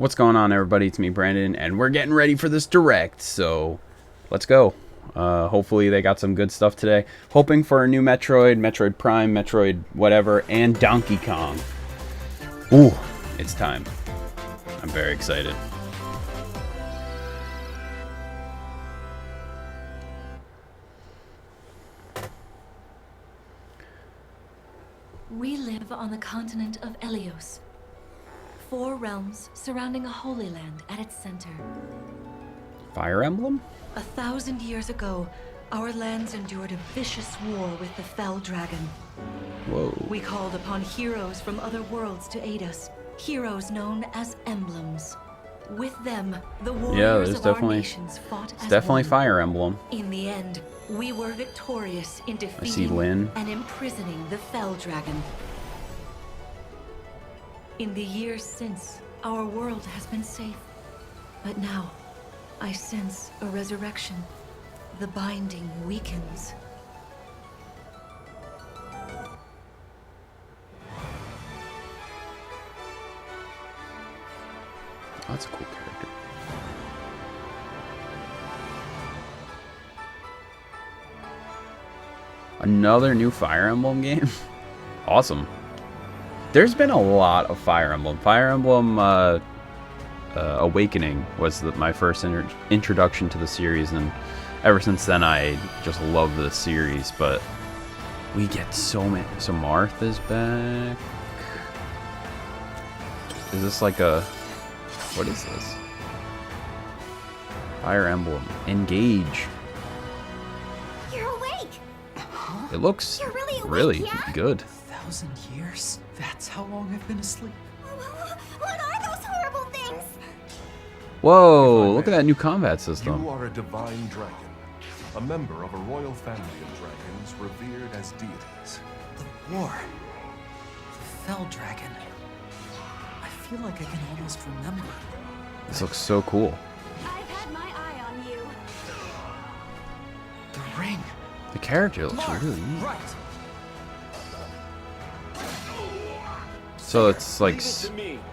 What's going on, everybody? It's me, Brandon, and we're getting ready for this direct, so let's go. Hopefully they got some good stuff today. Hoping for a new Metroid, Metroid Prime, Metroid whatever, and Donkey Kong. Ooh, it's time. I'm very excited. We live on the continent of Elios. 4 realms surrounding a holy land at its center. Fire Emblem? 1,000 years ago, our lands endured a vicious war with the Fell Dragon. Whoa. We called upon heroes from other worlds to aid us, heroes known as Emblems. With them, the warriors of our nations fought as definitely one. Fire Emblem. In the end, we were victorious in I see defeating Lynn. and imprisoning the Fell Dragon. In the years since, our world has been safe. But now, I sense a resurrection. The binding weakens. Oh, that's a cool character. Another new Fire Emblem game? Awesome. There's been a lot of Fire Emblem. Fire Emblem Awakening was my first introduction to the series, and ever since then I just love the series. But we get so many. So Martha's back. Is this like a... What is this? Fire Emblem. Engage. You're awake! It looks You're really awake, really yeah? good. 1,000 years? That's how long I've been asleep. What are those horrible things? Whoa, look at that new combat system. You are a divine dragon, a member of a royal family of dragons revered as deities. The war. The Fell Dragon. I feel like I can almost remember. This looks so cool. I've had my eye on you. The ring. The character looks really neat. Right. So it's like spirits.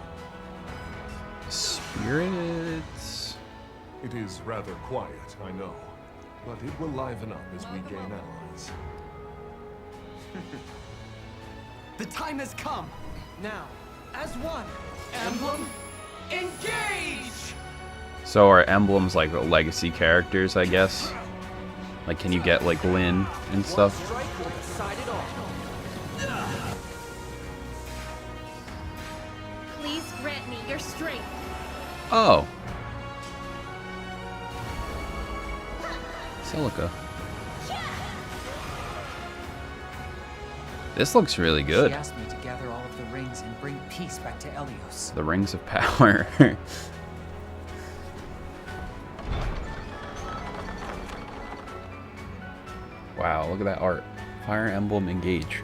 It is rather quiet, I know, but it will liven up as we gain allies. The time has come. Now, as one, Emblem, engage! So are emblems like legacy characters, I guess? Like, can you get like Lynn and stuff? One strike will decide it all. Please grant me your strength. Oh. Silica. This looks really good. She asked me to gather all of the rings and bring peace back to Elios. The Rings of Power. Wow, look at that art. Fire Emblem Engage.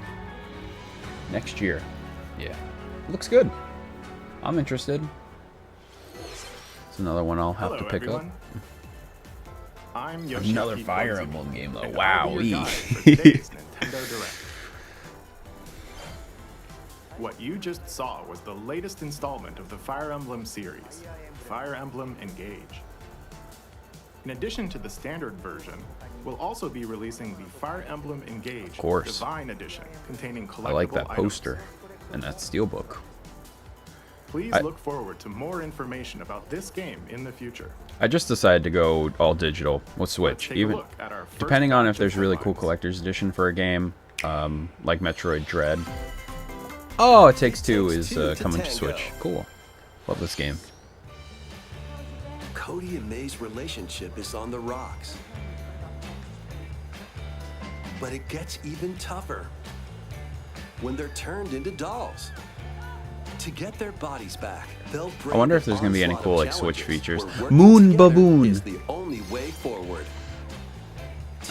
Next year. Yeah. Looks good. I'm interested. It's another one I'll have to pick everyone. I'm up. Yoshi Another Fire Emblem game though. and Wow. I'll be your guide for today's Nintendo Direct. What you just saw was the latest installment of the Fire Emblem series, Fire Emblem Engage. In addition to the standard version, we'll also be releasing the Fire Emblem Engage Divine Edition, containing collectible I like that items. poster and that steelbook. Please look forward to more information about this game in the future. I just decided to go all digital with Switch. Let's take a Even look at our first depending on batch if of there's really cool headlines. collector's edition for a game, like Metroid Dread. Oh, It Takes Two is coming to Switch. Cool. Love this game. Cody and May's relationship is on the rocks. But it gets even tougher when they're turned into dolls. To get their bodies back, they'll I wonder if there's gonna be any cool like Switch challenges features. where working Moon together Baboon. is the only way forward.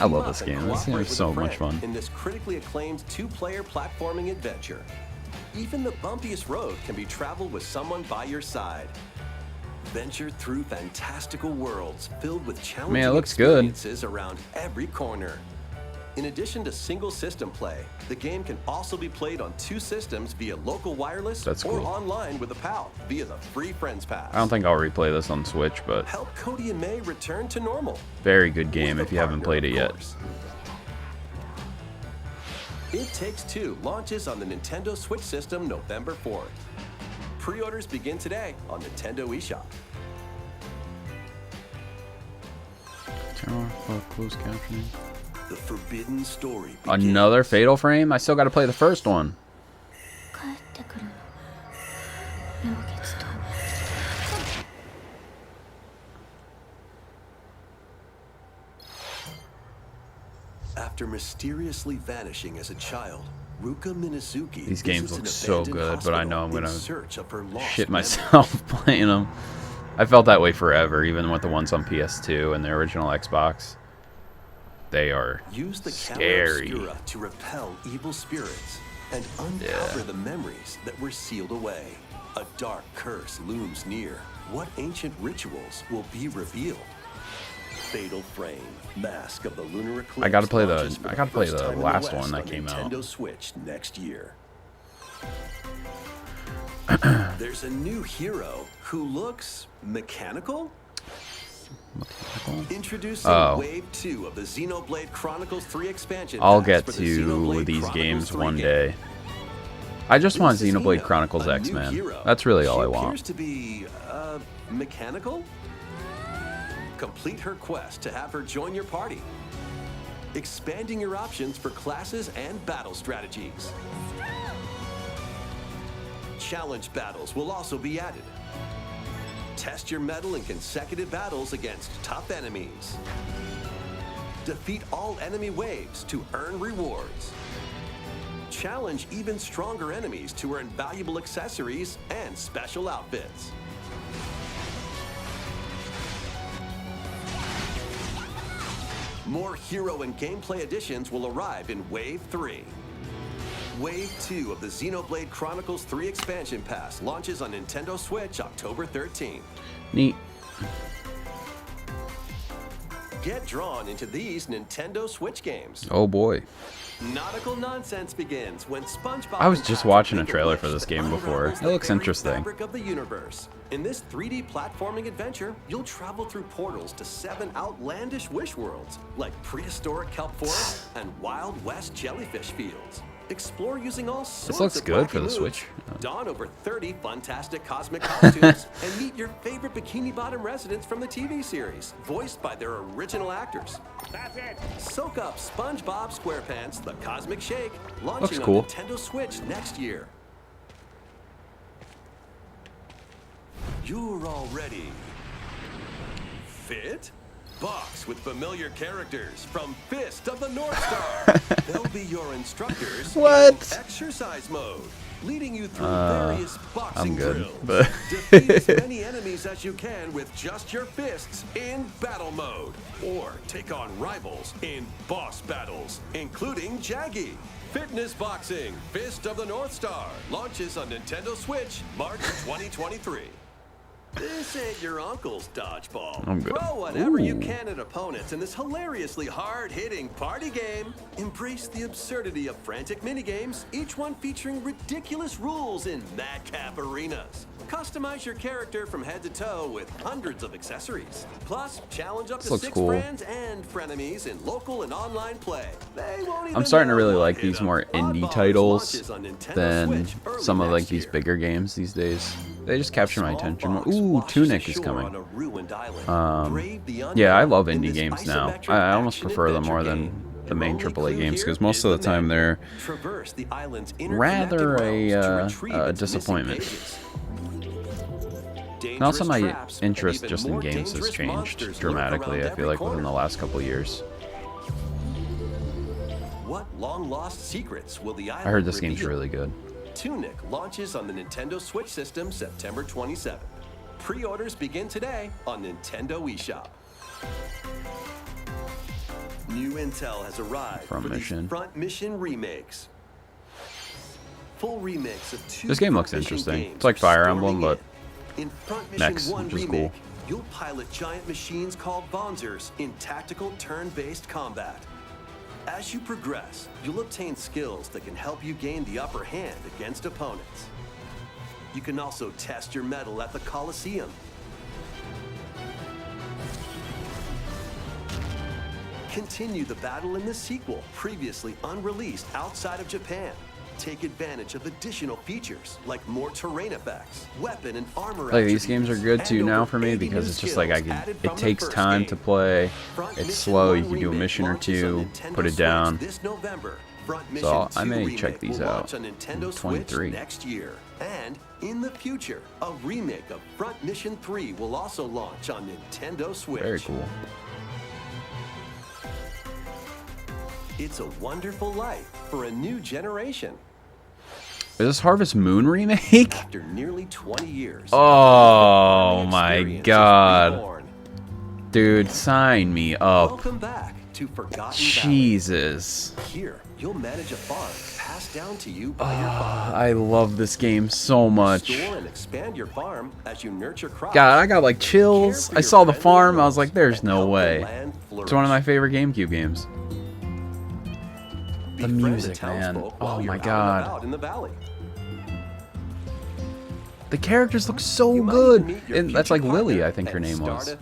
I love Team this up and game. This game cooperate is with so a much friend fun. in this critically acclaimed 2-player platforming adventure. Even the bumpiest road can be traveled with someone by your side. Venture through fantastical worlds filled with challenging Man, it looks good. experiences around every corner. In addition to single system play, the game can also be played on 2 systems via local wireless That's or cool. online with a pal via the free Friends Pass. I don't think I'll replay this on Switch, but Help Cody and May return to normal. very good game With if a you haven't partner, played it of yet. course. It Takes Two launches on the Nintendo Switch system November 4th. Pre-orders begin today on Nintendo eShop. Turn off closed captioning. The forbidden story begins. Another Fatal Frame? I still got to play the first one. 帰ってくるの明月と After mysteriously vanishing as a child, Ruka Minazuki These games visits look an so abandoned good, but I know I'm hospital in gonna search of her lost shit memory. myself playing them. I felt that way forever, even with the ones on PS2 and the original Xbox. They are Use the scary. camera obscura to repel evil spirits and uncover the memories that were sealed away. A dark curse looms near. What ancient rituals will be revealed? Fatal Frame, Mask of the Lunar Eclipse. I gotta play launches for the first time in the last West one that on came out. Nintendo Switch next year. There's a new hero who looks mechanical. Introducing Oh. Wave 2 of the Xenoblade Chronicles 3 expansion. I'll packs get for the to Xenoblade these Chronicles games 3 one game. day. I just want This is Xenoblade Hina, Chronicles a X, new man. hero. That's really all I She want. appears to be mechanical. Complete her quest to have her join your party, expanding your options for classes and battle strategies. Challenge battles will also be added. Test your mettle in consecutive battles against tough enemies. Defeat all enemy waves to earn rewards. Challenge even stronger enemies to earn valuable accessories and special outfits. More hero and gameplay additions will arrive in Wave 3. Wave 2 of the Xenoblade Chronicles 3 expansion pass launches on Nintendo Switch October 13th. Neat. Get drawn into these Nintendo Switch games. Oh boy. Nautical nonsense begins when SpongeBob. I was and just Patrick watching a make trailer wish for this that game before. unravels It the looks very interesting. fabric of the universe. In this 3D platforming adventure, you'll travel through portals to 7 outlandish wish worlds, like prehistoric kelp forests and Wild West jellyfish fields. Explore using all sorts looks of good wacky for the moves, Switch. don over 30 fantastic cosmic costumes, and meet your favorite Bikini Bottom residents from the TV series, voiced by their original actors. That's it. Soak up SpongeBob SquarePants: The Cosmic Shake, launching cool. on Nintendo Switch next year. You're already fit? Box with familiar characters from Fist of the North Star. They'll be your instructors What? in exercise mode, leading you through various boxing I'm good, drills. but- Defeat as many enemies as you can with just your fists in battle mode, or take on rivals in boss battles, including Jaggy. Fitness Boxing, Fist of the North Star, launches on Nintendo Switch March 2023. This ain't your uncle's dodgeball. I'm good. Throw whatever you Ooh. can at opponents in this hilariously hard-hitting party game. Embrace the absurdity of frantic minigames, each one featuring ridiculous rules in madcap arenas. Customize your character from head to toe with hundreds of accessories. Plus, challenge up This to looks 6 cool. friends and frenemies in local and online play. They won't even I'm starting to know really what like hit these 'em. more indie Oddballs titles launches on Nintendo than Switch early some of like next these year. bigger games these days. They just capture my Small attention. box Ooh, washes Tunic is ashore coming. on a ruined island. Brave the Yeah, I unknown love in indie this games now. isometric I almost action prefer them adventure more game. than the Your main only AAA clue games here because most is of the time map. they're Traverse the island's rather interconnected realms to retrieve a its missing disappointment. pages. And also, my Dangerous traps and interest even just in more games has dangerous changed monsters lurk dramatically, around I feel every like, within the corner. last couple of years. What long-lost secrets will the island I heard this game's reveal? really good. Tunic launches on the Nintendo Switch system September 27th. Pre-orders begin today on Nintendo eShop. New intel has arrived Front for Mission. these Front Mission remakes. Full remakes of 2 This game looks Front Mission interesting. games It's like are Fire storming Emblem, but in Front Mission mechs, 1 which is remake, cool. you'll pilot giant machines called Bonzers in tactical turn-based combat. As you progress, you'll obtain skills that can help you gain the upper hand against opponents. You can also test your mettle at the Colosseum. Continue the battle in the sequel, previously unreleased outside of Japan. Take advantage of additional features like more terrain effects, weapon and armor. Like these games are good too now for me because it's just like it takes time to play. It's slow. You can do a mission or two, put it down. So I may check these out in 23 next year. And in the future, a remake of Front Mission 3 will also launch on Nintendo Switch. Very cool. It's a wonderful life for a new generation. Is this Harvest Moon remake? After nearly 20 years. Oh my god. Dude, sign me up. Welcome back to Forgotten Jesus. Valley. Here, you'll manage a farm passed down to you by your father. I love this game so much. Store and expand your farm as you nurture crops. God, I got like chills. I saw the farm. I was like, there's no way. It's one of my favorite GameCube games. The music, man. Oh my god. The characters look so good. And that's like Lily, I think her name was.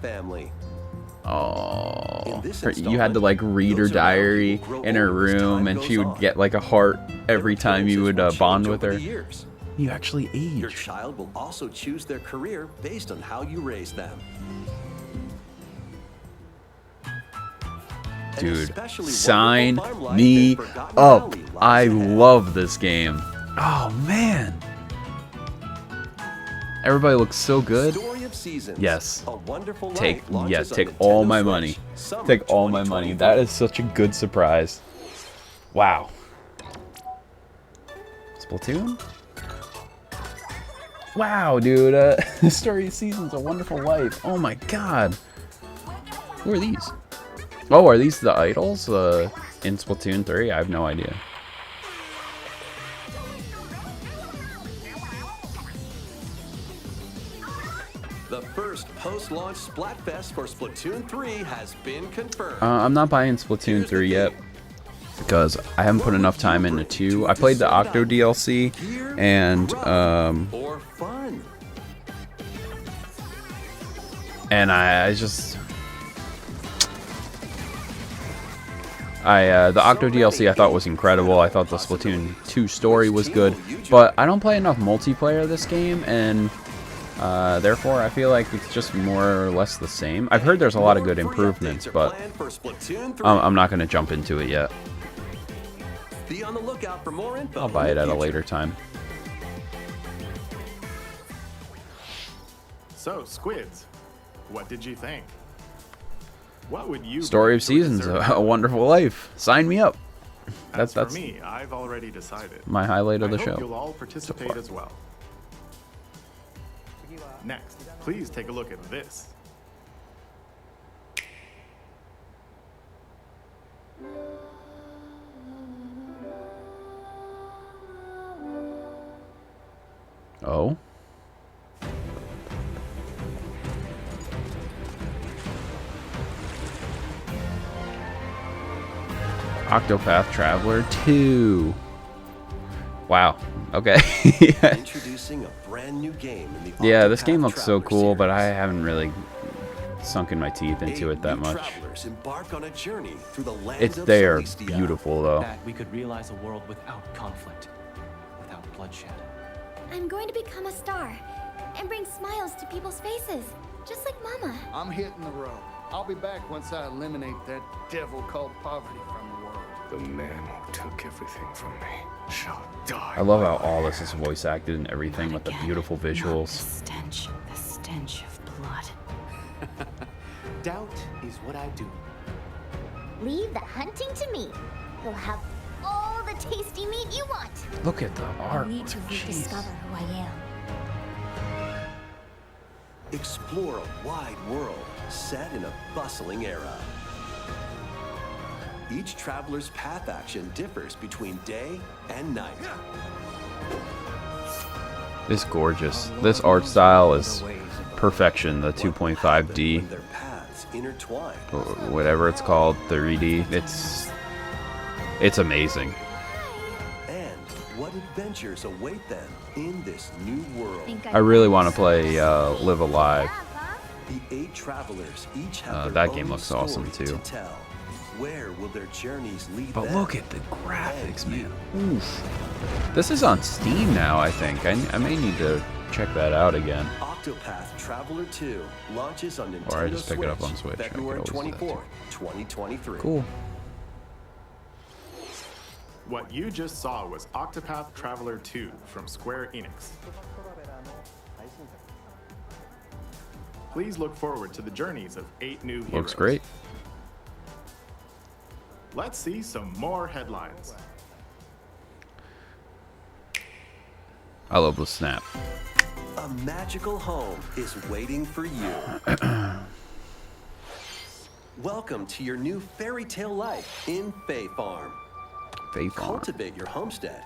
Oh. You had to like read her diary in her room, and she would get like a heart every time you would bond with her. You actually age. Your child will also choose their career based on how you raise them. Dude, sign me up. I love this game. Oh, man. Everybody looks so good. Yes. Take all my money. Take all my money. That is such a good surprise. Wow. Splatoon? Wow, dude. Story of Seasons, A Wonderful Life. Oh my god. Who are these? Oh, are these the idols in Splatoon 3? I have no idea. The first post-launch Splatfest for Splatoon 3 has been confirmed. I'm not buying Splatoon 3 yet because I haven't put enough time into 2. I played the Octo DLC and I just the Octo DLC I thought was incredible. I thought the Splatoon 2 story was good, but I don't play enough multiplayer this game, and therefore I feel like it's just more or less the same. I've heard there's a lot of good improvements, but I'm not going to jump into it yet. Be on the lookout for more info. I'll buy it at a later time. So, Squids, what did you think? What would you Story of Seasons, A Wonderful Life. Sign me up. That's for me. I've already decided. My highlight of the show. You'll all participate as well. Next, please take a look at this. Oh. Octopath Traveler 2. Wow. Okay. Introducing a brand new game in the yeah, this game Octopath looks so Traveler cool, but series. I haven't really sunken my teeth into it that much. Travelers embark on a journey through the lands It's of there, Celestia. beautiful though. That we could realize a world without conflict, without bloodshed. I'm going to become a star and bring smiles to people's faces, just like Mama. I'm hitting the road. I'll be back once I eliminate that devil called poverty from the world. The man who took everything from me shall die. I love how all this is voice acted and everything with the beautiful The visuals. stench of blood. Doubt is what I do. Leave the hunting to me. You'll have all the tasty meat you want. Look at the art. I need to rediscover who I am. Explore a wide world set in a bustling era. Each traveler's path action differs between day and night. It's gorgeous. This art style is perfection. The 2.5D, When their paths intertwine. or whatever it's called, 3D. It's It's amazing. And what adventures await them in this new world? I really want to play Live Alive. The 8 travelers each have That their game own looks awesome, story too. to tell. Where will their journeys lead But them? look at the graphics, man. Oof. This is on Steam now, I think. I may need to check that out again. OCTOPATH Traveler 2 launches on Nintendo Or I just pick it up on Switch. I could February always do that, too. 24th, 2023. Cool. What you just saw was Octopath Traveler 2 from Square Enix. Please look forward to the journeys of 8 new heroes. Looks great. Let's see some more headlines. I love the snap. A magical home is waiting for you. Welcome to your new fairy tale life in Fae Farm. Fae Farm. Cultivate your homestead.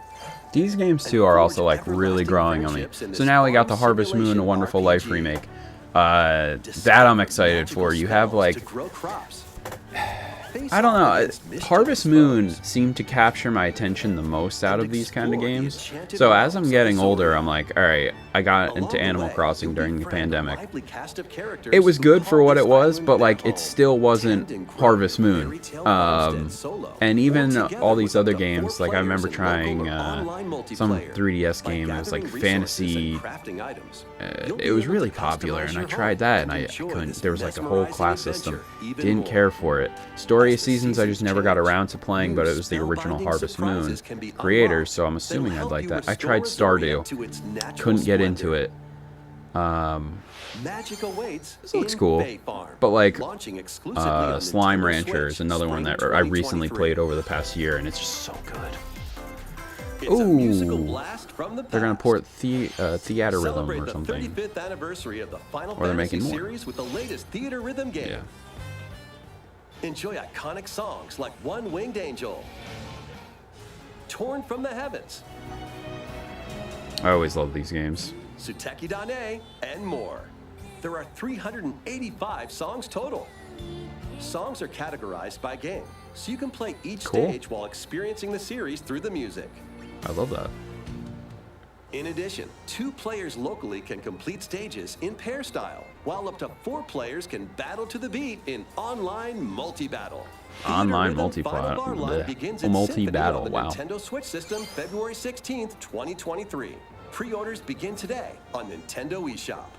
These games too are also like really growing on me. So now we got the Harvest Moon: A Wonderful Life remake. That I'm excited for. You have like, To grow crops. I don't know, Harvest Moon seemed to capture my attention the most out of these kind of games. So as I'm getting older, I'm like, alright, I got into Animal Crossing during the pandemic. It was good for what it was, but like it still wasn't Harvest Moon. And even all these other games, like I remember trying some 3DS game, it was like fantasy. It was really popular, and I tried that, and I couldn't. There was like a whole class system. Didn't care for it. Story of Seasons, I just never got around to playing, but it was the original Harvest Moon creators, so I'm assuming I'd like that. I tried Stardew, couldn't get into it. This looks cool, but like Slime Rancher is another one that I recently played over the past year, and it's just so good. Ooh, they're gonna port Theater Rhythm or something, or they're making more. With the latest Theater Rhythm game. Yeah. Enjoy iconic songs like One Winged Angel, Torn from the Heavens, I always love these games. Suteki Dane, and more. There are 385 songs total. Songs are categorized by game, so you can play each Cool. stage while experiencing the series through the music. I love that. In addition, 2 players locally can complete stages in pair style, while up to 4 players can battle to the beat in online multi-battle. Online Theater Rhythm Final Bar Line multi-battle. begins in Symphony Multi-battle, on the wow. Nintendo Switch system February 16th, 2023. Pre-orders begin today on Nintendo eShop.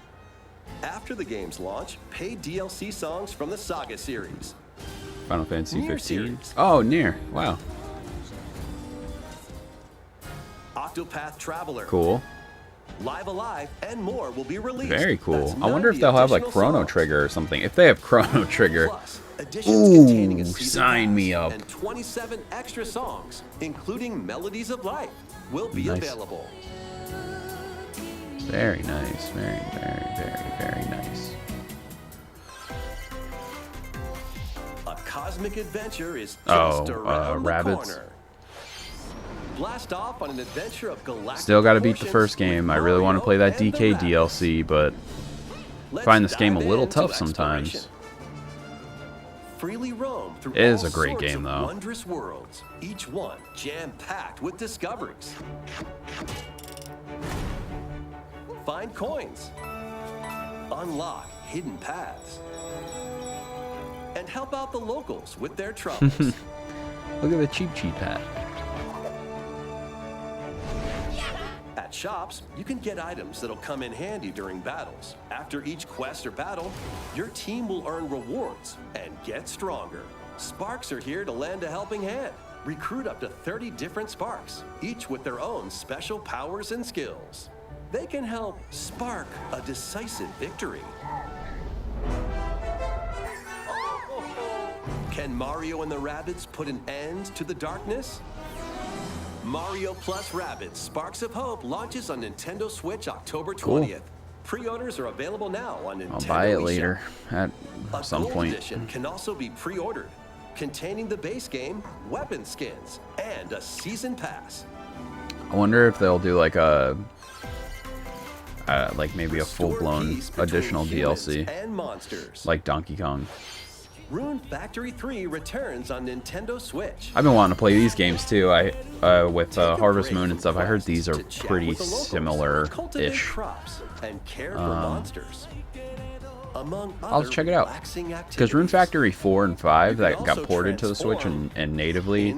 After the game's launch, paid DLC songs from the Saga series. Final Fantasy Nier 15. series. Oh, Nier. Wow. Octopath Traveler, Cool. Live Alive, and more will be released. Very cool. That's I none wonder of if the they'll have like additional Chrono songs. Trigger or something. If they have Chrono Trigger, Plus, additions containing a ooh, season sign pass me up. And 27 extra songs, including Melodies of Life, will be Nice. available. Very nice. Very, very, very, very nice. A cosmic adventure is just around the Rabbids. corner. Blast off on an adventure of galactic Still got to beat the proportions first game. with I really want to Mario play that and the DK Rabbids. DLC, but Let's find this game a dive little into tough sometimes. exploration. Freely roam through It is all a great sorts game, of though. Wondrous worlds, each one jam-packed with discoveries. Find coins, unlock hidden paths, and help out the locals with their troubles. Look at the cheap hat. At shops, you can get items that'll come in handy during battles. After each quest or battle, your team will earn rewards and get stronger. Sparks are here to lend a helping hand. Recruit up to 30 different Sparks, each with their own special powers and skills. They can help spark a decisive victory. Can Mario and the Rabbids put an end to the darkness? Mario plus Rabbids Sparks of Hope launches on Nintendo Switch October 20th. Pre-orders are available now on Nintendo I'll buy it eShop. later at A some gold point. edition can also be pre-ordered, containing the base game, weapon skins, and a season pass. I wonder if they'll do like a like maybe a Restore full-blown peace between additional humans DLC, and monsters. like Donkey Kong. Rune Factory 3 returns on Nintendo Switch. I've been wanting to play these games too. With Harvest Moon and stuff. I heard these are pretty similar-ish. And care for monsters. I'll check it out. Because Rune Factory 4 and 5 that got ported to the Switch and natively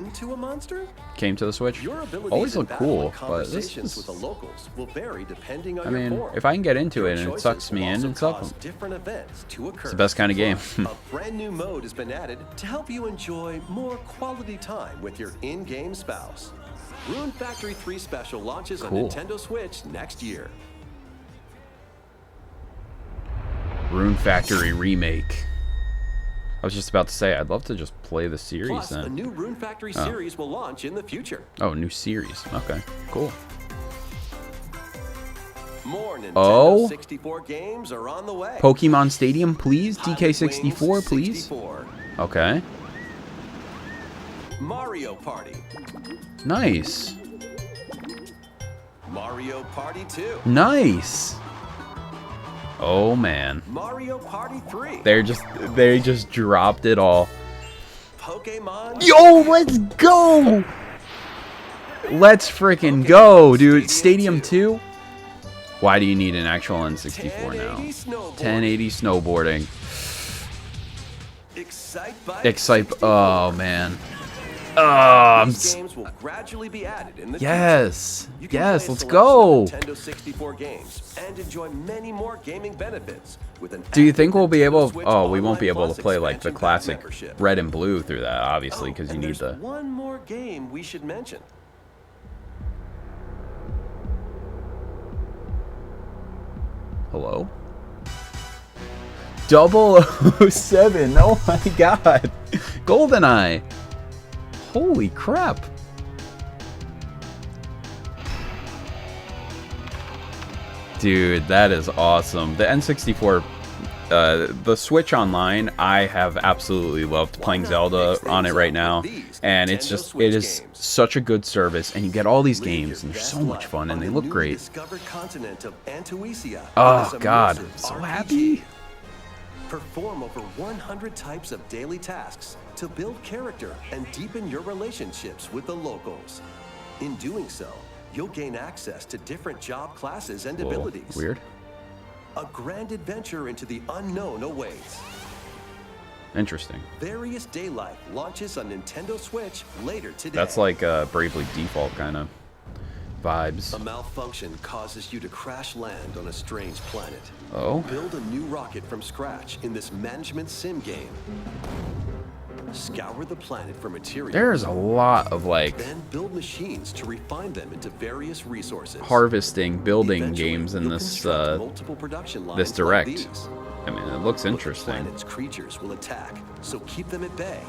came to the Switch always look cool, but this is... I mean, if I can get into it and it sucks me in and stuff, it's the best kind of game. A brand new mode has been added to help you enjoy more quality time with your in-game spouse. Rune Factory 3 Special launches on Nintendo Switch next year. Rune Factory Remake. I was just about to say, I'd love to just play the series. Plus, then. a new Rune Factory series will launch in the future. Oh, new series. Okay, cool. More Nintendo 64 games are on the way. Pokemon Stadium, please. DK64, please. 64. Okay. Mario Party. Nice. Mario Party 2. Nice. Oh man. Mario Party 3. They just dropped it all. Pokemon. Yo, let's go. Let's freaking go, dude. Stadium 2. Why do you need an actual N64 now? 1080 snowboarding. Excite. Oh man. These games will gradually be added in the yes. future. Yes, let's go. Nintendo 64 games and enjoy many more gaming benefits with an Do you think we'll be able Switch oh, we won't be Online able to play like the Plus classic expansion membership. red and blue through that, obviously, because you and need there's the one more game we should mention. Hello? 007. Oh my god. GoldenEye. Holy crap. Dude, that is awesome. The N64, the Switch Online, I have absolutely loved playing Zelda on it right now. And it is such a good service, and you get all these games, and they're so much fun, and they look great. Oh god, I'm so happy. Perform over 100 types of daily tasks to build character and deepen your relationships with the locals. In doing so, you'll gain access to different job classes and abilities. Weird. A grand adventure into the unknown awaits. Interesting. Various Day Life launches on Nintendo Switch later today. That's like Bravely Default kind of vibes. A malfunction causes you to crash land on a strange planet. Oh. Build a new rocket from scratch in this management sim game. Scour the planet for materials. There's a lot of like Then build machines to refine them into various resources. harvesting, building Eventually, games in you'll this construct multiple production lines this like direct. these. I mean, it looks But the interesting. planet's creatures will attack, so keep them at bay.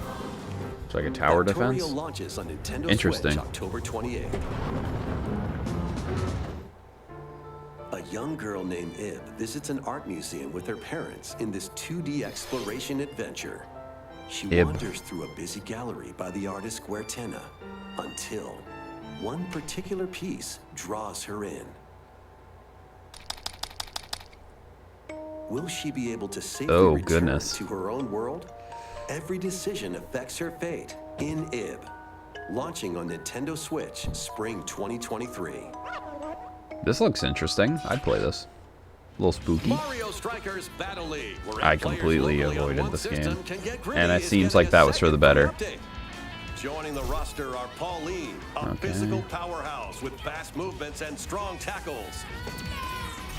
It's like a tower Factorio defense. launches on Nintendo Interesting. Switch October 28th. A young girl named Ib visits an art museum with her parents in this 2D exploration adventure. She Ib. wanders through a busy gallery by the artist Guertena until one particular piece draws her in. Will she be able to safely Oh, return goodness. to her own world? Every decision affects her fate in Ib. Launching on Nintendo Switch Spring 2023. This looks interesting. I'd play this. A little spooky. Mario Strikers Battle League, where I players completely locally on avoided one this system game. can get gritty And it is seems getting like a that was for the second better. update. Joining the roster are Pauline, a physical powerhouse with fast movements and strong tackles.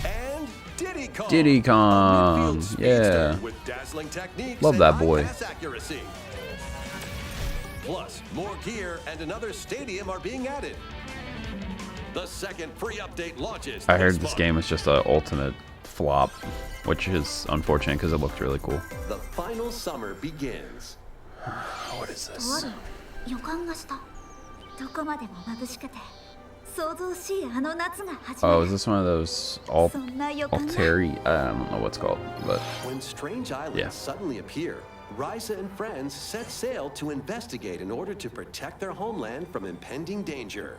And Diddy Kong. Diddy a Kong, midfield speedster yeah. with dazzling techniques Love and that boy. high-pass accuracy. Plus, more gear and another stadium are being added. The second free update launches. I heard this month. game was just an ultimate flop, which is unfortunate because it looked really cool. The final summer begins. What is this? 予感がしたどこまでも眩しくて想像しいあの夏が始ま Oh, る is this one of those そんな予感が Alteri? I don't know what it's called, but When strange islands Yeah. suddenly appear, Ryza and friends set sail to investigate in order to protect their homeland from impending danger.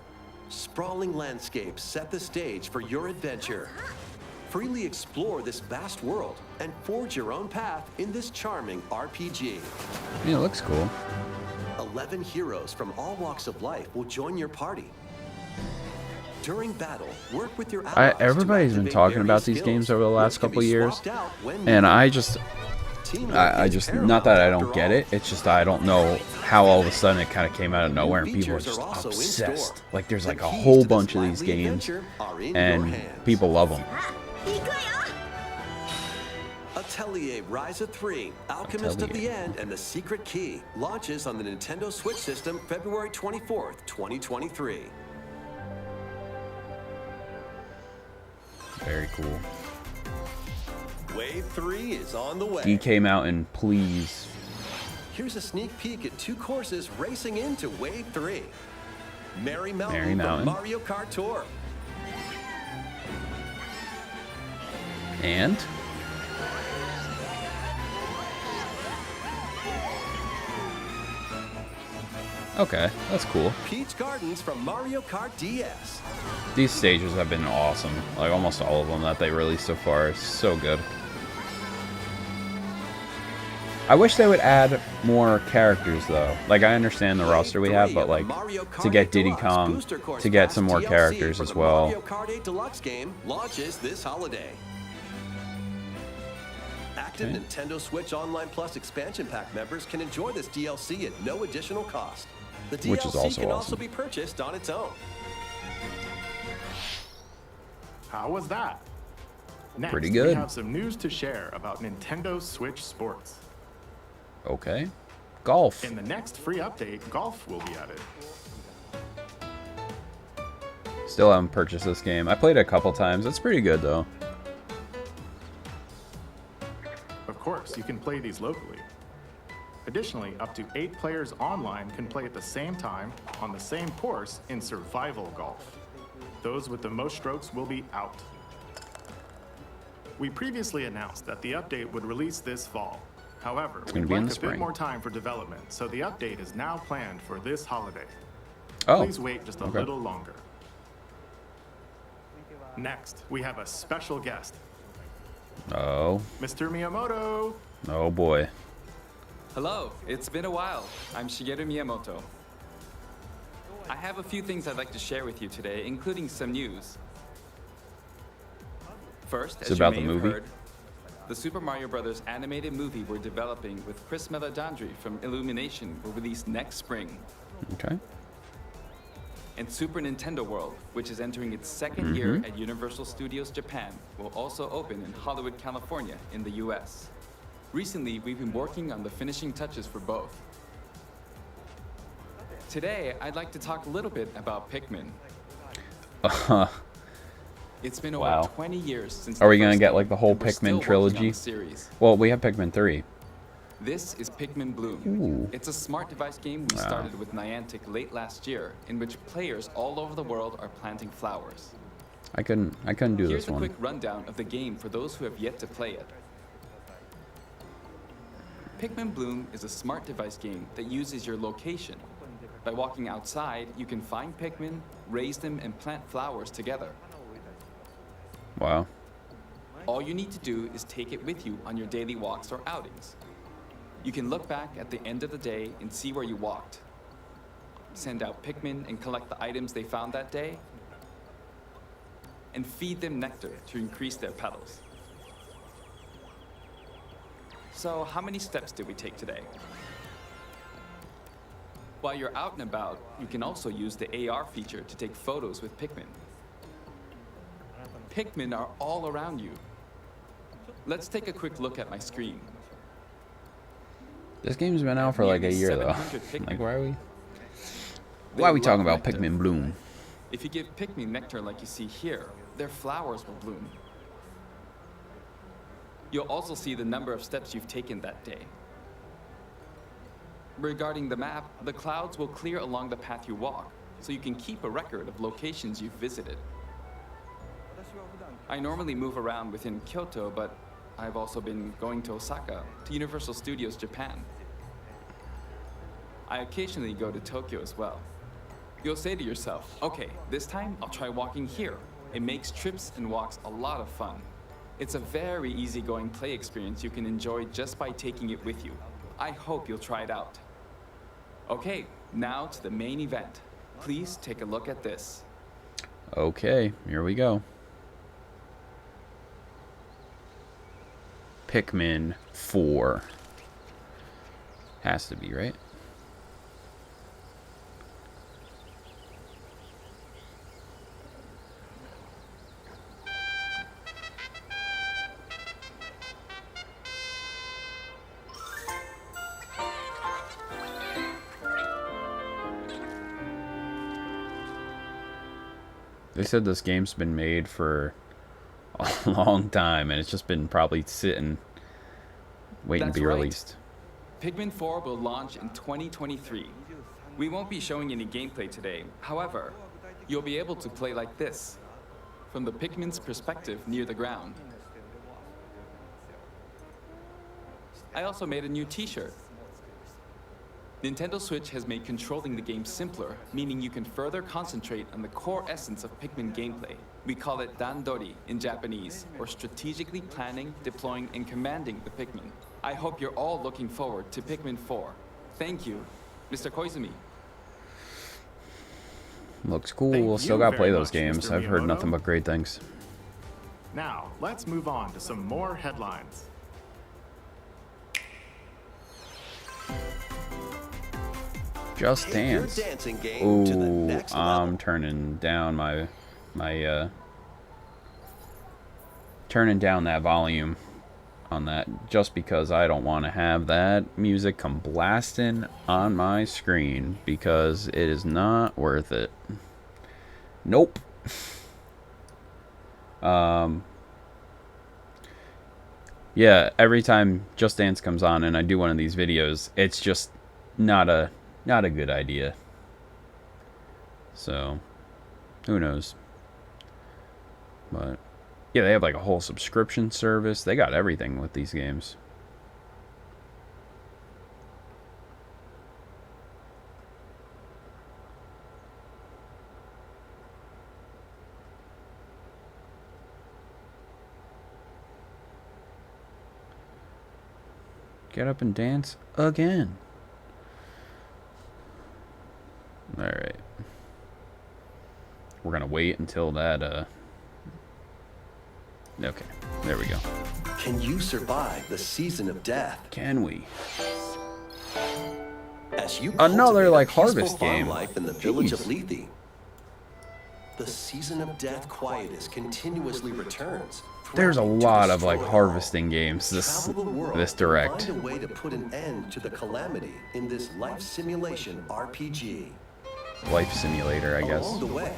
Sprawling landscapes set the stage for your adventure. Freely explore this vast world and forge your own path in this charming RPG. Yeah, it looks cool. 11 heroes from all walks of life will join your party. During battle, work with your allies. Everybody's been talking about these games over the last couple years, and I just not that I don't get it. It's just I don't know how all of a sudden it kind of came out of nowhere and people are just obsessed. Like there's like a whole bunch of these games, and people love them. Atelier Ryza 3, Alchemist of the End, and the Secret Key launches on the Nintendo Switch system February 24th, 2023. Very cool. Wave 3 is on the way. DK Mountain, please. Here's a sneak peek at 2 courses racing into Wave 3. Merry Mountain, Merry Mountain. from Mario Kart Tour. And okay, that's cool. Peach Gardens from Mario Kart DS. These stages have been awesome. Like almost all of them that they released so far is so good. I wish they would add more characters though. Like I understand the roster we have, but like to get Diddy Kong, to get some more characters as well. The Mario Kart 8 Deluxe game launches this holiday. Active Nintendo Switch Online Plus expansion pack members can enjoy this DLC at no additional cost. The DLC Which is also can awesome. also be purchased on its own. How was that? Next, Pretty good. We have some news to share about Nintendo Switch Sports. Okay. Golf. In the next free update, golf will be added. Still haven't purchased this game. I played it a couple times. It's pretty good though. Of course, you can play these locally. Additionally, up to 8 players online can play at the same time on the same course in survival golf. Those with the most strokes will be out. We previously announced that the update would release this fall. However, gonna we'd be in like the a bit spring. more time for development, so the update is now planned for this holiday. Oh. Please wait just a Okay. little longer. Next, we have a special guest, Oh. Mr. Miyamoto. Oh boy. Hello, it's been a while. I'm Shigeru Miyamoto. I have a few things I'd like to share with you today, including some news. First, It's as about you the may have movie? heard, the Super Mario Bros. Animated movie we're developing with Chris Meledandri from Illumination will release next spring. Okay. And Super Nintendo World, which is entering its second year at Universal Studios Japan, will also open in Hollywood, California, in the US. Recently, we've been working on the finishing touches for both. Today, I'd like to talk a little bit about Pikmin. It's been over Wow. 20 years since Are we the gonna first get game, like the whole and we're still Pikmin working on trilogy? the series. Well, we have Pikmin 3. This is Pikmin Bloom. Ooh. It's a smart device game we started with Niantic late last year, in which players all over the world are planting flowers. I couldn't do Here's this a one. quick rundown of the game for those who have yet to play it. Pikmin Bloom is a smart device game that uses your location. By walking outside, you can find Pikmin, raise them, and plant flowers together. Wow. All you need to do is take it with you on your daily walks or outings. You can look back at the end of the day and see where you walked. Send out Pikmin and collect the items they found that day. And feed them nectar to increase their petals. So, how many steps did we take today? While you're out and about, you can also use the AR feature to take photos with Pikmin. Pikmin are all around you. Let's take a quick look at my screen. This game's been out for like a Nearly year though. 700 Pikmin. Like why are we They talking love about nectar. Pikmin Bloom? If you give Pikmin nectar like you see here, their flowers will bloom. You'll also see the number of steps you've taken that day. Regarding the map, the clouds will clear along the path you walk, so you can keep a record of locations you've visited. I normally move around within Kyoto, but I've also been going to Osaka, to Universal Studios Japan. I occasionally go to Tokyo as well. You'll say to yourself, okay, this time I'll try walking here. It makes trips and walks a lot of fun. It's a very easygoing play experience you can enjoy just by taking it with you. I hope you'll try it out. Okay, now to the main event. Please take a look at this. Okay, here we go. Pikmin 4. Has to be, right? They said this game's been made for a long time, and it's just been probably sitting, waiting to be released. Pikmin 4 will launch in 2023. We won't be showing any gameplay today. However, you'll be able to play like this, from the Pikmin's perspective near the ground. I also made a new t-shirt. Nintendo Switch has made controlling the game simpler, meaning you can further concentrate on the core essence of Pikmin gameplay. We call it Dandori in Japanese, or strategically planning, deploying, and commanding the Pikmin. I hope you're all looking forward to Pikmin 4. Thank you, Mr. Koizumi. Looks cool. Thank We'll you still gotta play very those much, games. Mr. I've heard Miyamoto. nothing but great things. Now, let's move on to some more headlines. Just Take your Dance. dancing game to the Ooh, next I'm level. turning down turning down that volume on that, just because I don't want to have that music come blasting on my screen, because it is not worth it. Nope. Yeah, every time Just Dance comes on and I do one of these videos, it's just not a good idea. So, who knows? But yeah, they have like a whole subscription service. They got everything with these games. Get up and dance again. Alright. We're gonna wait until that, okay, there we go. Can you survive the season of death? Can we? As you Another, cultivate a like, peaceful harvest farm game. life in the village of Jeez. Lethe. The season of death quietus continuously returns. There's a threatening to lot of like destroy all. harvesting games this Travel the world this and direct. Find a way to put an end to the calamity in this life simulation RPG. Life simulator, I guess. Along the way,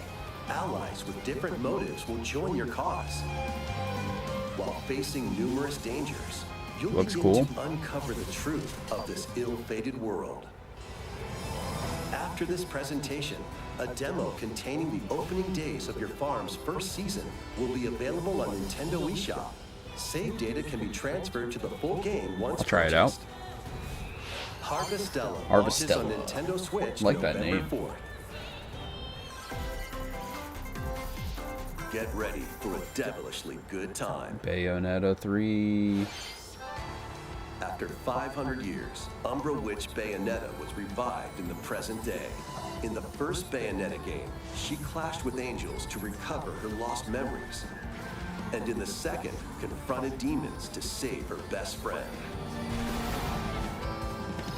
allies with different motives will join your cause. While facing numerous dangers, you'll Looks begin cool. to uncover the truth of this ill-fated world. After this presentation, a demo containing the opening days of your farm's first season will be available on Nintendo eShop. Save data can be transferred to the full game once I'll try it out. purchased. Harvestella Harvestella. launches on Nintendo Switch Like that November name. 4th. Get ready for a devilishly good time. Bayonetta 3. After 500 years, Umbra Witch Bayonetta was revived in the present day. In the first Bayonetta game, she clashed with angels to recover her lost memories. And in the second, confronted demons to save her best friend.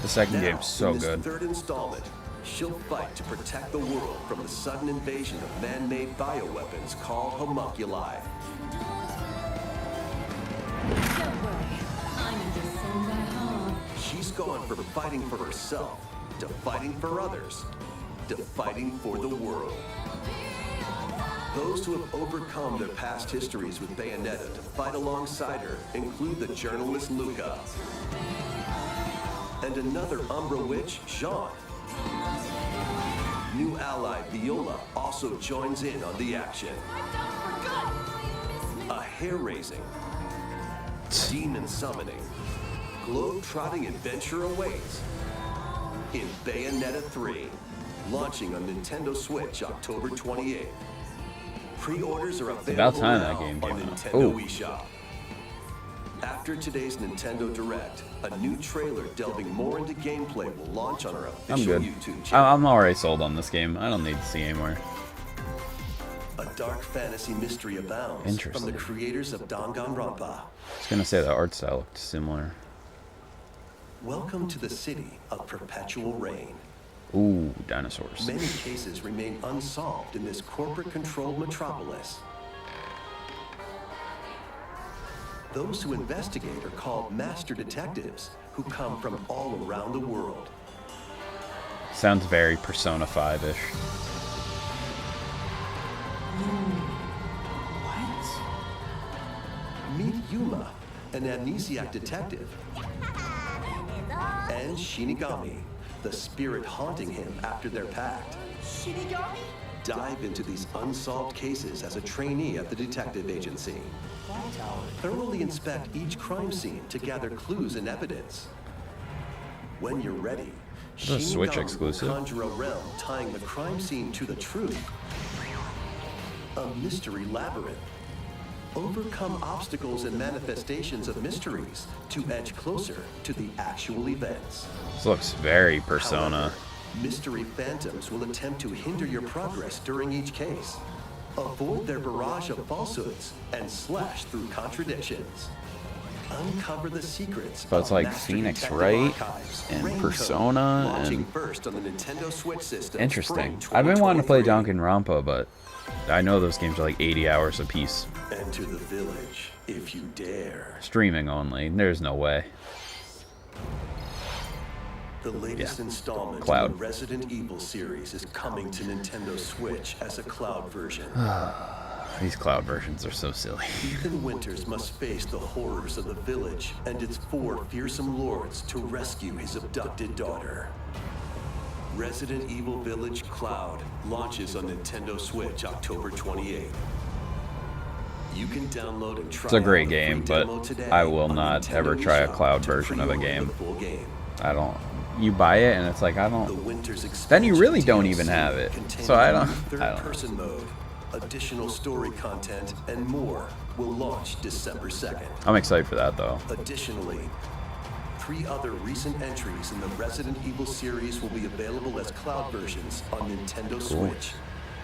The second Now, game's so in this good. third installment, she'll fight to protect the world from the sudden invasion of man-made bioweapons called homunculi. Don't worry, I'm in this song by heart. She's gone from fighting for herself to fighting for others to fighting for the world. Those who have overcome their past histories with Bayonetta to fight alongside her include the journalist Luca and another Umbra witch, Jean. New ally Viola also joins in on the action. A hair-raising, demon summoning, globe-trotting adventure awaits in Bayonetta 3, launching on Nintendo Switch October 28th. Pre-orders are available about time now that game on came out. Nintendo Ooh. eShop. After today's Nintendo Direct, a new trailer delving more into gameplay will launch on our I'm official good. YouTube channel. I'm already sold on this game. I don't need to see anymore. A dark fantasy mystery abounds from Interesting. the creators of Danganronpa. I was gonna say the art style looked similar. Welcome to the city of perpetual rain. Ooh, dinosaurs. Many cases remain unsolved in this corporate-controlled metropolis. Those who investigate are called master detectives, who come from all around the world. Sounds very Persona 5-ish. Meet Yuma, an amnesiac detective, and Shinigami, the spirit haunting him after their pact. Shinigami? Dive into these unsolved cases as a trainee at the detective agency. Thoroughly inspect each crime scene to gather clues and evidence. When you're ready, Is this a Switch Shinigami exclusive? will conjure a realm tying the crime scene to the truth. A mystery labyrinth. Overcome obstacles and manifestations of mysteries to edge closer to the actual events. This looks very Persona. However, mystery phantoms will attempt to hinder your progress during each case. Avoid their barrage of falsehoods and slash through contradictions. Uncover the secrets. So it's of like Master Phoenix Detective Wright Archives, and Raincoat, Persona launching and- first on the Nintendo Switch system. Interesting. spring I've been wanting to play 2023. Danganronpa, but I know those games are like 80 hours apiece. Enter the village if you dare. Streaming only. There's no way. The latest installment Cloud. in the Resident Evil series is coming to Nintendo Switch as a cloud version. These cloud versions are so silly. Ethan Winters must face the horrors of the village and its 4 fearsome lords to rescue his abducted daughter. Resident Evil Village Cloud launches on Nintendo Switch October 28th. You can download and try It's a great out the free game, but demo today I will on not Nintendo ever try a eShop cloud to version of a pre-order game. the full game. I don't. You buy it and it's like I The don't. Winter's Then you really Expansion don't even DLC have it. containing So I a don't. new I don't. third-person mode, additional story content, and more will launch December 2nd. I'm excited for that though. Additionally, 3 other recent entries in the Resident Evil series will be available as cloud versions on Nintendo Switch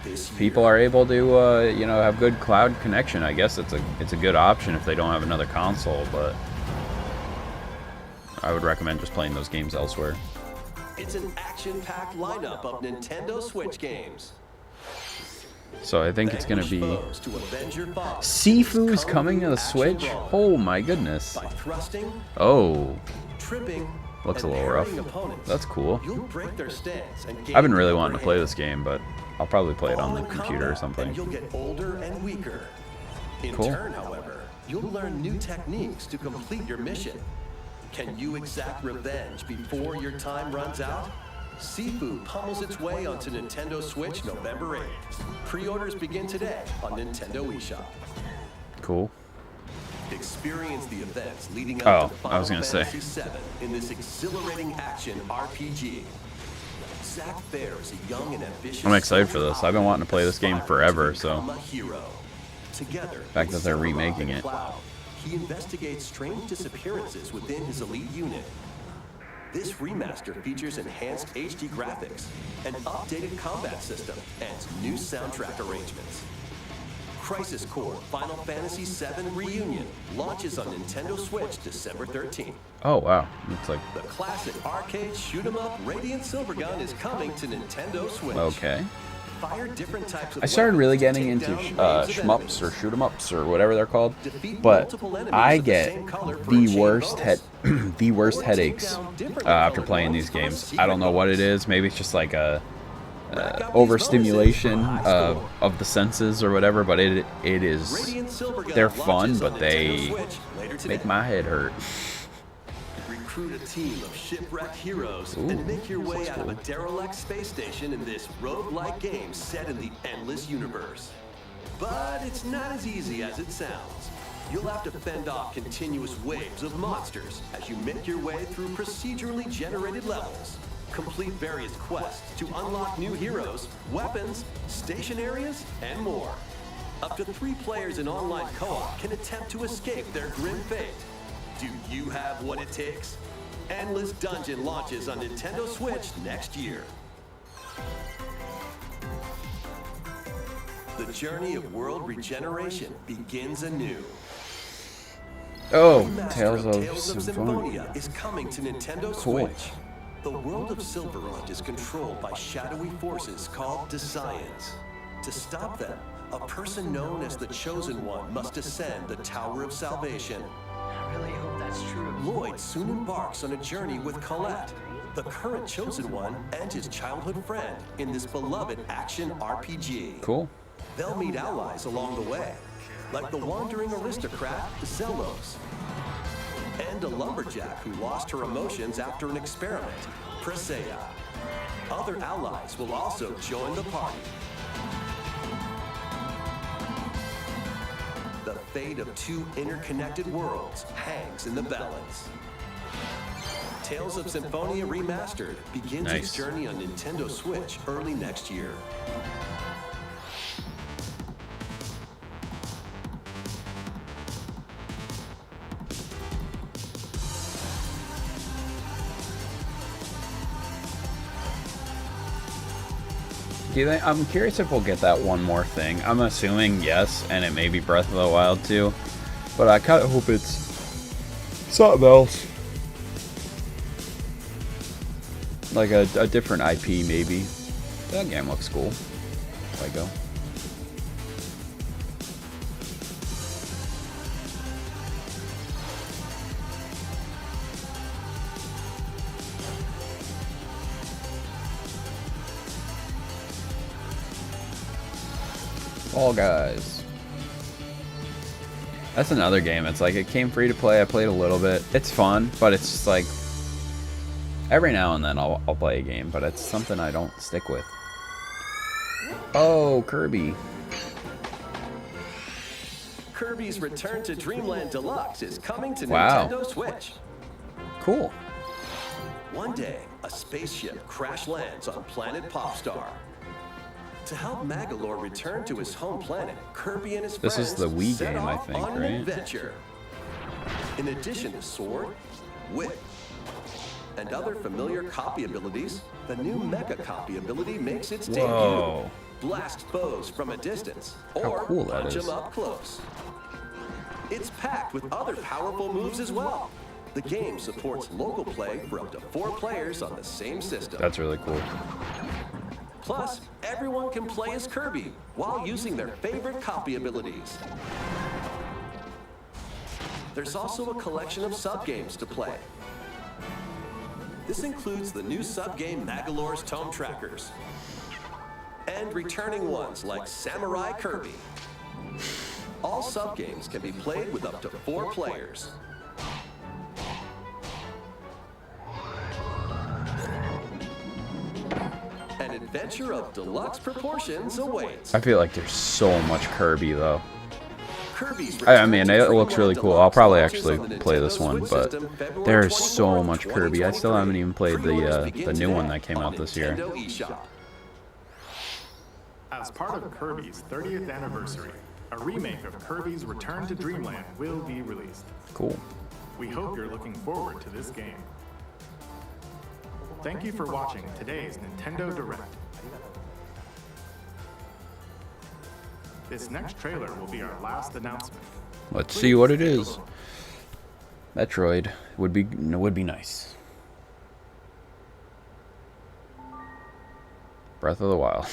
this year. People are able to, you know, have good cloud connection. I guess it's a good option if they don't have another console, but I would recommend just playing those games elsewhere. It's an action-packed lineup of Nintendo Switch games. So I think it's gonna Vanquish be foes to avenge your foes. Sifu's coming to the Action Switch. brawl. Oh my goodness. By thrusting, Oh, tripping, looks a and little rough. parrying opponents, That's cool. you'll break their stance and gain I've been really the wanting to upper play hand. this game, but I'll probably play it on Fall the in computer or combat, something. And you'll get older and weaker. In Cool. turn, however, you'll learn new techniques to complete your mission. Can you exact revenge before your time runs out? Sifu pummels its way onto Nintendo Switch November 8th. Pre-orders begin today on Nintendo eShop. Cool. Experience the events leading Oh, up to I was Final gonna say. Fantasy VII in this exhilarating action RPG. Zack Fair is a young and ambitious. I'm excited for this. I've been wanting to play this game forever, so become a hero. Together, fact that they're with remaking Sephiroth it. Cloud, he investigates strange disappearances within his elite unit. This remaster features enhanced HD graphics, an updated combat system, and new soundtrack arrangements. Crisis Core Final Fantasy VII Reunion launches on Nintendo Switch December 13th. Oh wow, looks like The classic arcade shoot-'em-up Radiant Silvergun is coming to Nintendo Switch. okay. Fire different types of I started really weapons to getting take into down waves of shmups enemies. or shoot 'em ups or whatever they're called, Defeat but multiple enemies I of the get same color for a the chain worst bonus. the worst Or take headaches down different after colored playing ones these for a games. secret I don't know what it bonus. is. Maybe it's just like a Rack up these overstimulation bonuses for a high score. of the senses or whatever. But it is Radiant Silvergun they're fun, launches on but Nintendo they Switch later today. make my head hurt. Recruit a team of shipwrecked heroes Ooh, and make your way this is out of a cool. derelict space station in this roguelike game set in the endless universe. But it's not as easy as it sounds. You'll have to fend off continuous waves of monsters as you make your way through procedurally generated levels. Complete various quests to unlock new heroes, weapons, station areas, and more. Up to 3 players in online co-op can attempt to escape their grim fate. Do you have what it takes? Endless Dungeon launches on Nintendo Switch next year. The journey of world regeneration begins anew. Oh, Tales of Symphonia is coming to Nintendo Switch. The world of Silverrun is controlled by shadowy forces called Decians. To stop them, a person known as the Chosen One must ascend the Tower of Salvation. I really hope that's true. Lloyd soon embarks on a journey with Colette, the current Chosen One and his childhood friend in this beloved action RPG. Cool. They'll meet allies along the way, like the wandering aristocrat Zelos, and a lumberjack who lost her emotions after an experiment, Presea. Other allies will also join the party. The fate of two interconnected worlds hangs in the balance. Tales of Symphonia Remastered begins its journey on Nintendo Switch early next year. Do you think, I'm curious if we'll get that one more thing. I'm assuming yes, and it may be Breath of the Wild too. But I kind of hope it's something else. Like a different IP maybe. That game looks cool. Lego. Fall Guys. That's another game. It's like it came free to play. I played a little bit. It's fun, but it's just like every now and then I'll play a game, but it's something I don't stick with. Oh, Kirby. Kirby's Return to Dreamland Deluxe is coming to Nintendo Switch. Cool. One day, a spaceship crash lands on planet Popstar. To help Magolor return to his home planet, Kirby and his friends This is the Wii set game, I off think, on an right? adventure. In addition to sword, wit, and other familiar copy abilities, the new Mecha copy ability makes its Whoa. debut. Blast foes from a distance, How or cool that punch is. them up close. It's packed with other powerful moves as well. The game supports local play for up to 4 players on the same system. That's really cool. Plus, everyone can play as Kirby while using their favorite copy abilities. There's also a collection of sub-games to play. This includes the new sub-game Magolor's Tome Trackers, and returning ones like Samurai Kirby. All sub-games can be played with up to 4 players. An adventure of deluxe proportions awaits. I feel like there's so much Kirby though. Kirby's I mean, it looks really cool. I'll probably actually play this one, but there's so much Kirby. I still haven't even played the new one that came out this year. As part of Kirby's 30th anniversary, a remake of Kirby's Return to Dreamland will be released. Cool. We hope you're looking forward to this game. Thank you for watching today's Nintendo Direct. This next trailer will be our last announcement. Let's see what it is. Metroid would be nice. Breath of the Wild.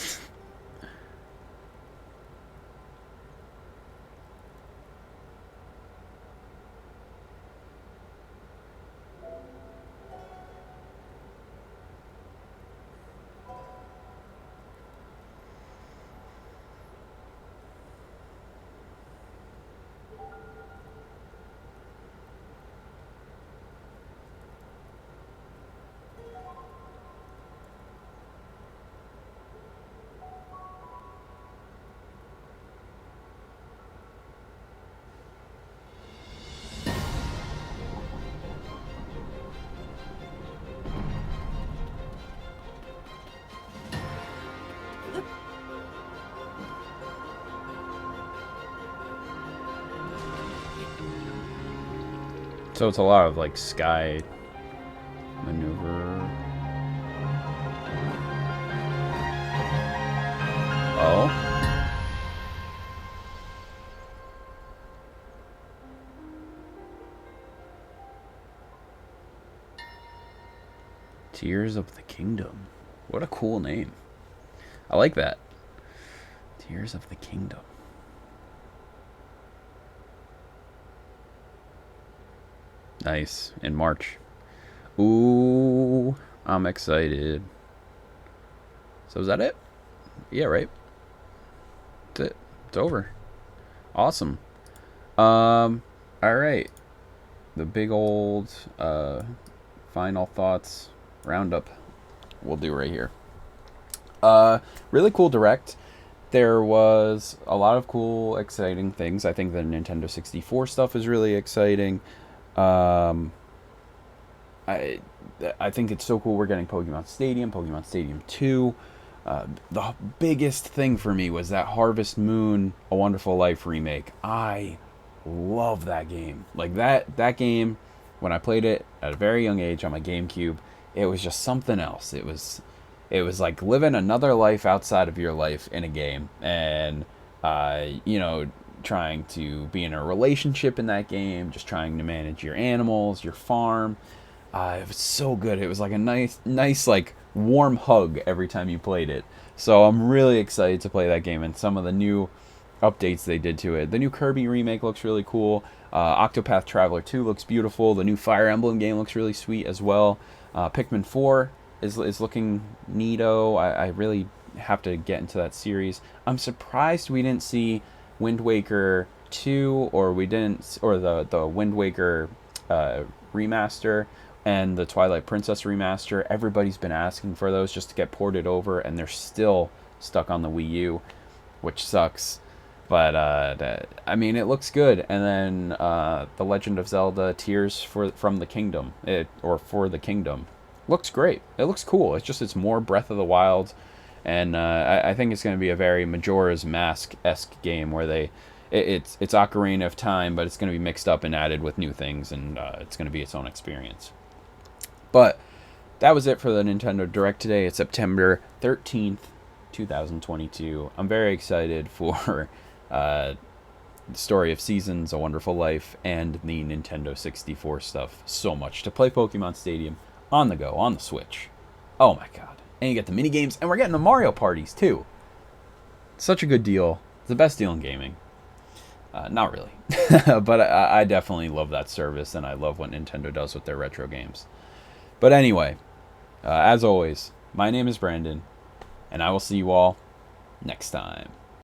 So it's a lot of like sky maneuver. Oh. Tears of the Kingdom. What a cool name. I like that. Tears of the Kingdom. Nice. In March. Ooh, I'm excited. So is that it? Yeah, right? That's it. It's over. Awesome. Alright. The big old final thoughts roundup we'll do right here. Really cool direct. There was a lot of cool, exciting things. I think the Nintendo 64 stuff is really exciting. I think it's so cool we're getting Pokemon Stadium 2. The biggest thing for me was that Harvest Moon A Wonderful Life remake. I love that game. Like that game, when I played it at a very young age on my GameCube, it was just something else. It was like living another life outside of your life in a game, and you know, trying to be in a relationship in that game, just trying to manage your animals, your farm. It was so good. It was like a nice like warm hug every time you played it. So I'm really excited to play that game, and some of the new updates they did to it. The new Kirby remake looks really cool. Octopath Traveler 2 looks beautiful. The new Fire Emblem game looks really sweet as well. Pikmin 4 is looking neato. I really have to get into that series. I'm surprised we didn't see Wind Waker 2, or the Wind Waker remaster and the Twilight Princess remaster. Everybody's been asking for those just to get ported over, and they're still stuck on the Wii U, which sucks. But I mean, it looks good. And then The Legend of Zelda: Tears from the Kingdom, for the Kingdom, looks great. It looks cool. It's more Breath of the Wild, and I think it's going to be a very Majora's Mask-esque game where it's Ocarina of Time, but it's going to be mixed up and added with new things, and it's going to be its own experience. But that was it for the Nintendo Direct today. It's September 13th, 2022. I'm very excited for the Story of Seasons, A Wonderful Life, and the Nintendo 64 stuff so much. To play Pokemon Stadium on the go, on the Switch. Oh my god. And you get the mini games, and we're getting the Mario parties too. Such a good deal. It's the best deal in gaming. Not really. But I definitely love that service, and I love what Nintendo does with their retro games. But anyway, as always, my name is Brandon, and I will see you all next time.